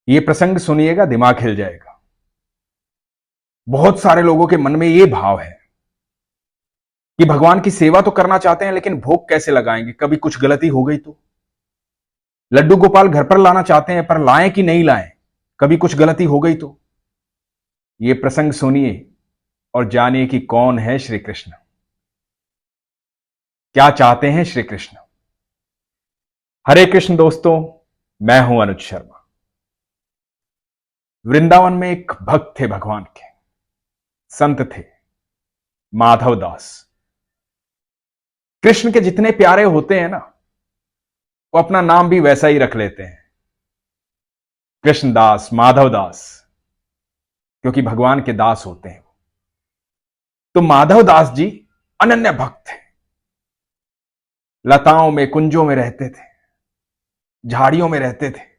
ये प्रसंग सुनिएगा, दिमाग हिल जाएगा। बहुत सारे लोगों के मन में ये भाव है कि भगवान की सेवा तो करना चाहते हैं, लेकिन भोग कैसे लगाएंगे, कभी कुछ गलती हो गई तो। लड्डू गोपाल घर पर लाना चाहते हैं, पर लाएं कि नहीं लाएं, कभी कुछ गलती हो गई तो। ये प्रसंग सुनिए और जानिए कि कौन है श्री कृष्ण, क्या चाहते हैं श्री कृष्ण। हरे कृष्ण दोस्तों, मैं हूं अनुज शर्मा। वृंदावन में एक भक्त थे भगवान के, संत थे, माधव दास। कृष्ण के जितने प्यारे होते हैं ना, वो अपना नाम भी वैसा ही रख लेते हैं, कृष्णदास, माधव दास, क्योंकि भगवान के दास होते हैं। तो माधव दास जी अनन्य भक्त थे। लताओं में, कुंजों में रहते थे, झाड़ियों में रहते थे,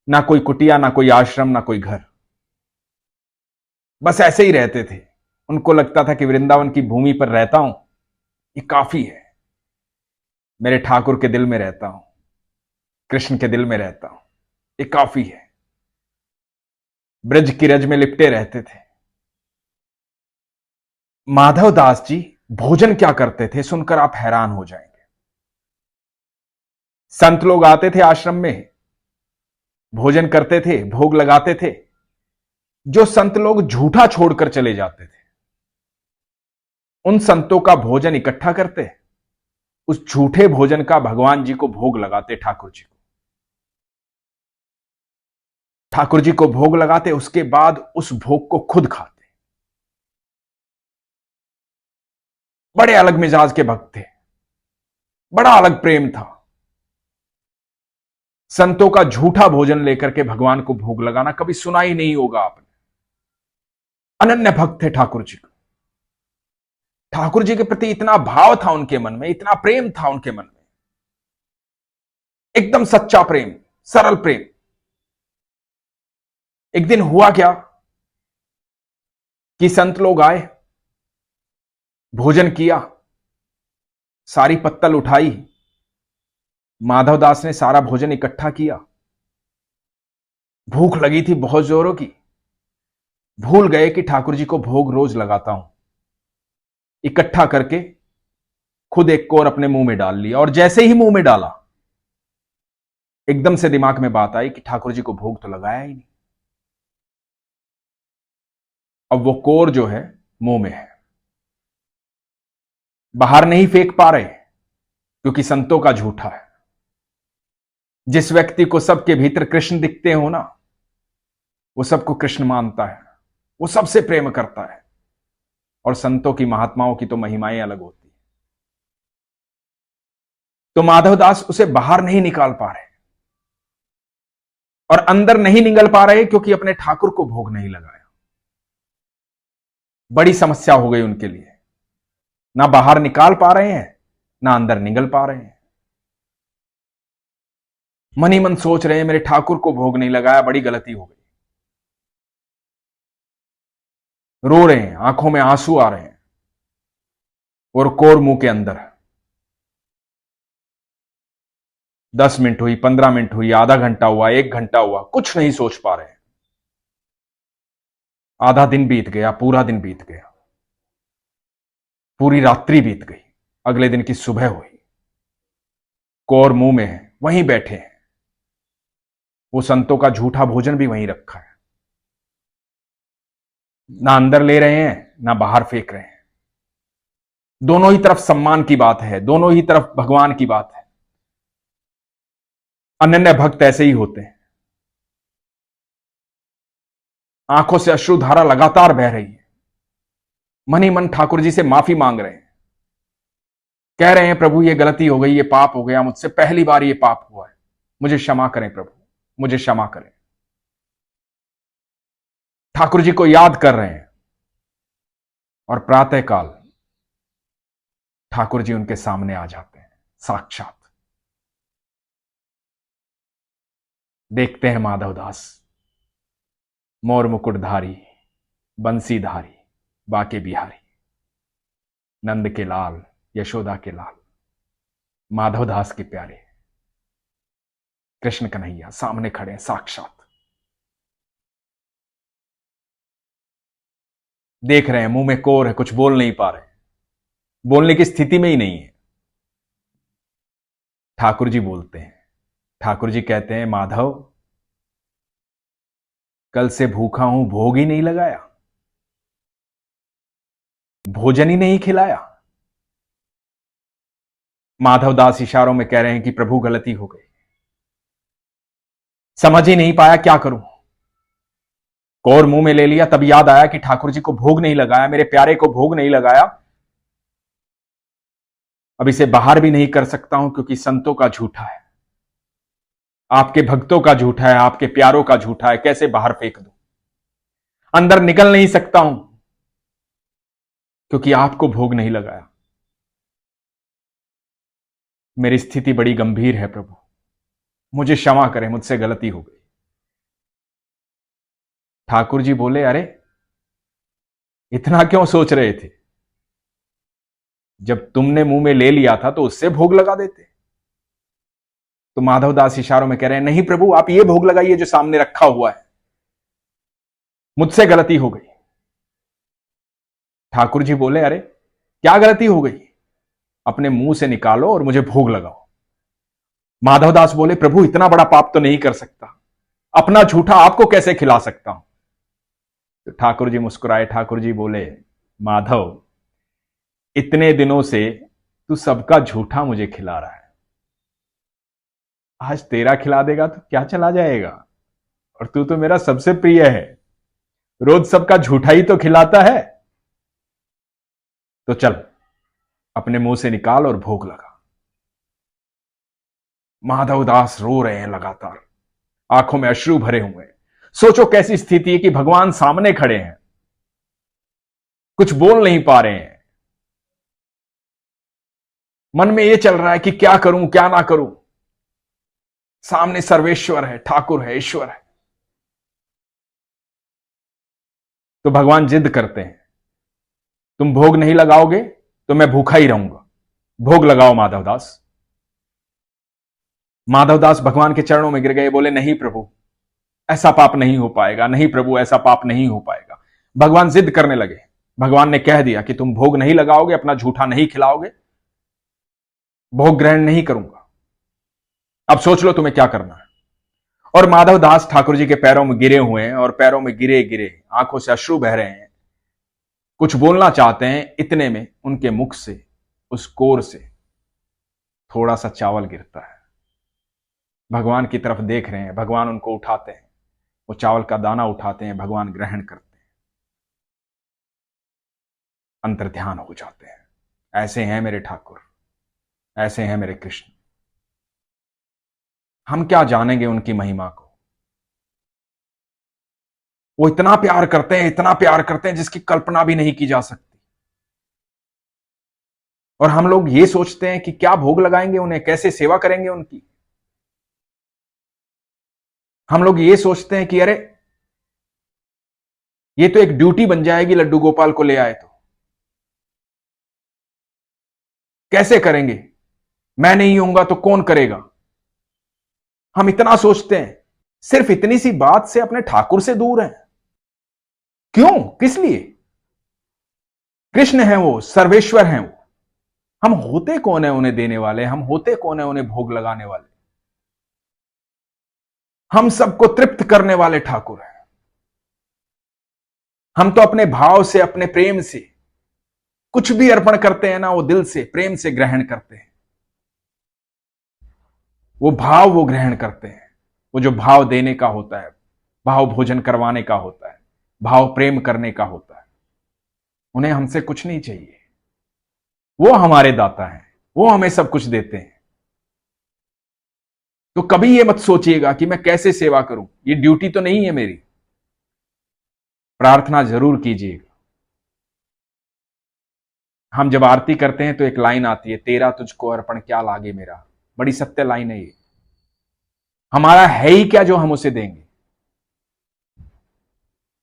ना कोई कुटिया, ना कोई आश्रम, ना कोई घर, बस ऐसे ही रहते थे। उनको लगता था कि वृंदावन की भूमि पर रहता हूं, ये काफी है, मेरे ठाकुर के दिल में रहता हूं, कृष्ण के दिल में रहता हूं, ये काफी है। ब्रज की रज में लिपटे रहते थे। माधव दास जी भोजन क्या करते थे, सुनकर आप हैरान हो जाएंगे। संत लोग आते थे आश्रम में, भोजन करते थे, भोग लगाते थे। जो संत लोग झूठा छोड़कर चले जाते थे, उन संतों का भोजन इकट्ठा करते, उस झूठे भोजन का भगवान जी को भोग लगाते, ठाकुर जी को। ठाकुर जी को भोग लगाते, उसके बाद उस भोग को खुद खाते। बड़े अलग मिजाज के भक्त थे, बड़ा अलग प्रेम था। संतों का झूठा भोजन लेकर के भगवान को भोग लगाना कभी सुना ही नहीं होगा आपने। अनन्य भक्त थे ठाकुर जी को। ठाकुर जी के प्रति इतना भाव था उनके मन में, इतना प्रेम था उनके मन में, एकदम सच्चा प्रेम, सरल प्रेम। एक दिन हुआ क्या कि संत लोग आए, भोजन किया, सारी पत्तल उठाई, माधव दास ने सारा भोजन इकट्ठा किया। भूख लगी थी बहुत जोरों की, भूल गए कि ठाकुर जी को भोग रोज लगाता हूं। इकट्ठा करके खुद एक कोर अपने मुंह में डाल लिया, और जैसे ही मुंह में डाला, एकदम से दिमाग में बात आई कि ठाकुर जी को भोग तो लगाया ही नहीं। अब वो कोर जो है मुंह में है, बाहर नहीं फेंक पा रहे, क्योंकि संतों का झूठा है। जिस व्यक्ति को सबके भीतर कृष्ण दिखते हो ना, वो सबको कृष्ण मानता है, वो सबसे प्रेम करता है। और संतों की, महात्माओं की तो महिमाएं अलग होती है। तो माधव दास उसे बाहर नहीं निकाल पा रहे, और अंदर नहीं निगल पा रहे, क्योंकि अपने ठाकुर को भोग नहीं लगाया। बड़ी समस्या हो गई उनके लिए। ना बाहर निकाल पा रहे हैं, ना अंदर निगल पा रहे हैं। मन ही मन सोच रहे हैं, मेरे ठाकुर को भोग नहीं लगाया, बड़ी गलती हो गई। रो रहे हैं, आंखों में आंसू आ रहे हैं, और कोर मुंह के अंदर। 10 मिनट हुई, 15 मिनट हुई, आधा घंटा हुआ, 1 घंटा हुआ, कुछ नहीं सोच पा रहे। आधा दिन बीत गया, पूरा दिन बीत गया, पूरी रात्रि बीत गई। अगले दिन की सुबह हुई, कोर मुंह में है, वहीं बैठे हैं। वो संतों का झूठा भोजन भी वहीं रखा है, ना अंदर ले रहे हैं, ना बाहर फेंक रहे हैं। दोनों ही तरफ सम्मान की बात है, दोनों ही तरफ भगवान की बात है। अनन्य भक्त ऐसे ही होते हैं। आंखों से अश्रुधारा लगातार बह रही है, मन ही मन ठाकुर जी से माफी मांग रहे हैं। कह रहे हैं, प्रभु ये गलती हो गई, ये पाप हो गया मुझसे, पहली बार ये पाप हुआ है, मुझे क्षमा करें प्रभु, मुझे क्षमा करें। ठाकुर जी को याद कर रहे हैं, और प्रातःकाल ठाकुर जी उनके सामने आ जाते हैं साक्षात। देखते हैं माधव दास, मोर मुकुटधारी, बंसीधारी, बाके बिहारी, नंद के लाल, यशोदा के लाल, माधव दास के प्यारे कृष्ण कन्हैया सामने खड़े हैं साक्षात। देख रहे हैं मुंह में कोर है, कुछ बोल नहीं पा रहे, बोलने की स्थिति में ही नहीं है। ठाकुर जी बोलते हैं, ठाकुर जी कहते हैं, माधव कल से भूखा हूं, भोग ही नहीं लगाया, भोजन ही नहीं खिलाया। माधव दास इशारों में कह रहे हैं कि प्रभु गलती हो गई, समझ ही नहीं पाया क्या करूं। कौर मुंह में ले लिया, तब याद आया कि ठाकुर जी को भोग नहीं लगाया, मेरे प्यारे को भोग नहीं लगाया। अब इसे बाहर भी नहीं कर सकता हूं क्योंकि संतों का झूठा है, आपके भक्तों का झूठा है, आपके प्यारों का झूठा है, कैसे बाहर फेंक दूं। अंदर निकल नहीं सकता हूं क्योंकि आपको भोग नहीं लगाया। मेरी स्थिति बड़ी गंभीर है प्रभु, मुझे क्षमा करें, मुझसे गलती हो गई। ठाकुर जी बोले, अरे इतना क्यों सोच रहे थे, जब तुमने मुंह में ले लिया था तो उससे भोग लगा देते। तो माधव दास इशारों में कह रहे हैं, नहीं प्रभु, आप ये भोग लगाइए जो सामने रखा हुआ है, मुझसे गलती हो गई। ठाकुर जी बोले, अरे क्या गलती हो गई, अपने मुंह से निकालो और मुझे भोग लगाओ। माधवदास बोले, प्रभु इतना बड़ा पाप तो नहीं कर सकता, अपना झूठा आपको कैसे खिला सकता हूं। तो ठाकुर जी मुस्कुराए, ठाकुर जी बोले, माधव इतने दिनों से तू सबका झूठा मुझे खिला रहा है, आज तेरा खिला देगा तो क्या चला जाएगा, और तू तो मेरा सबसे प्रिय है, रोज सबका झूठा ही तो खिलाता है, तो चल अपने मुंह से निकाल और भोग लगा। माधवदास रो रहे हैं लगातार, आंखों में अश्रु भरे हुए हैं। सोचो कैसी स्थिति है कि भगवान सामने खड़े हैं, कुछ बोल नहीं पा रहे हैं, मन में यह चल रहा है कि क्या करूं क्या ना करूं। सामने सर्वेश्वर है, ठाकुर है, ईश्वर है। तो भगवान जिद करते हैं, तुम भोग नहीं लगाओगे तो मैं भूखा ही रहूंगा, भोग लगाओ माधवदास। माधवदास भगवान के चरणों में गिर गए, बोले, नहीं प्रभु ऐसा पाप नहीं हो पाएगा, नहीं प्रभु ऐसा पाप नहीं हो पाएगा। भगवान जिद करने लगे। भगवान ने कह दिया कि तुम भोग नहीं लगाओगे, अपना झूठा नहीं खिलाओगे, भोग ग्रहण नहीं करूंगा, अब सोच लो तुम्हें क्या करना है। और माधवदास ठाकुर जी के पैरों में गिरे हुए हैं, और पैरों में गिरे गिरे आंखों से अश्रु बह रहे हैं, कुछ बोलना चाहते हैं, इतने में उनके मुख से, उस कोर से थोड़ा सा चावल गिरता है। भगवान की तरफ देख रहे हैं, भगवान उनको उठाते हैं, वो चावल का दाना उठाते हैं, भगवान ग्रहण करते हैं, अंतर्ध्यान हो जाते हैं। ऐसे हैं मेरे ठाकुर, ऐसे हैं मेरे कृष्ण। हम क्या जानेंगे उनकी महिमा को। वो इतना प्यार करते हैं, इतना प्यार करते हैं जिसकी कल्पना भी नहीं की जा सकती। और हम लोग ये सोचते हैं कि क्या भोग लगाएंगे उन्हें, कैसे सेवा करेंगे उनकी। हम लोग ये सोचते हैं कि अरे ये तो एक ड्यूटी बन जाएगी, लड्डू गोपाल को ले आए तो कैसे करेंगे, मैं नहीं होऊंगा तो कौन करेगा। हम इतना सोचते हैं, सिर्फ इतनी सी बात से अपने ठाकुर से दूर हैं। क्यों, किस लिए। कृष्ण है वो, सर्वेश्वर हैं वो, हम होते कौन है उन्हें देने वाले, हम होते कौन है उन्हें भोग लगाने वाले। हम सबको तृप्त करने वाले ठाकुर हैं। हम तो अपने भाव से, अपने प्रेम से कुछ भी अर्पण करते हैं ना, वो दिल से प्रेम से ग्रहण करते हैं। वो भाव वो ग्रहण करते हैं, वो जो भाव देने का होता है, भाव भोजन करवाने का होता है, भाव प्रेम करने का होता है। उन्हें हमसे कुछ नहीं चाहिए, वो हमारे दाता हैं, वो हमें सब कुछ देते हैं। तो कभी ये मत सोचिएगा कि मैं कैसे सेवा करूं, ये ड्यूटी तो नहीं है मेरी। प्रार्थना जरूर कीजिएगा। हम जब आरती करते हैं तो एक लाइन आती है, तेरा तुझको अर्पण क्या लागे मेरा। बड़ी सत्य लाइन है ये। हमारा है ही क्या जो हम उसे देंगे,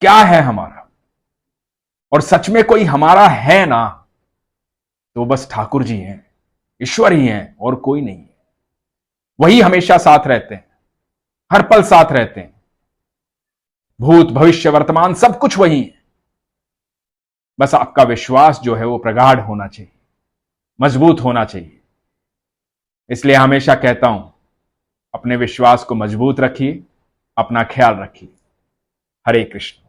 क्या है हमारा। और सच में कोई हमारा है ना तो बस ठाकुर जी हैं, ईश्वर ही हैं, और कोई नहीं है। वही हमेशा साथ रहते हैं, हर पल साथ रहते हैं, भूत भविष्य वर्तमान सब कुछ वही है। बस आपका विश्वास जो है वो प्रगाढ़ होना चाहिए, मजबूत होना चाहिए। इसलिए हमेशा कहता हूं, अपने विश्वास को मजबूत रखिए, अपना ख्याल रखिए। हरे कृष्ण।